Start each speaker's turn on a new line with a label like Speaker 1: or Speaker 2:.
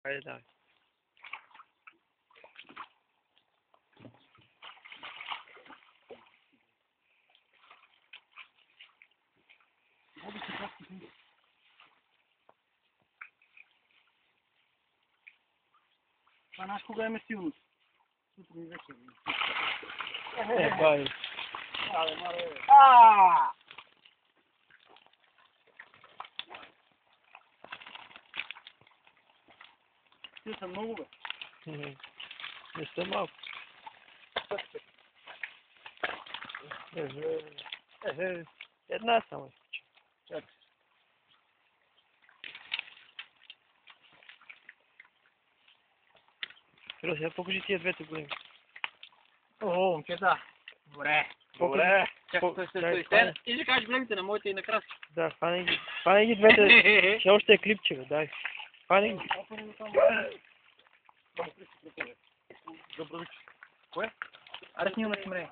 Speaker 1: Хайде, давай.
Speaker 2: Това знаеш кога имаме силност? Сутрин и вечер.
Speaker 1: Бай.
Speaker 2: Абе, маре. Ти са много, бе.
Speaker 1: Не сте малко. Една само изкача.
Speaker 2: Чакай.
Speaker 1: Сега покажи тия двете големи.
Speaker 2: О, момчета. Добре.
Speaker 1: Добре.
Speaker 2: Чакай, стой. Ти ще кажеш големите на моите и на краски.
Speaker 1: Да, хвани ги двете. Ще още е клипче, бе, дай. Хвани ги.
Speaker 2: Добре. Кое? Аре, снимаме с мре.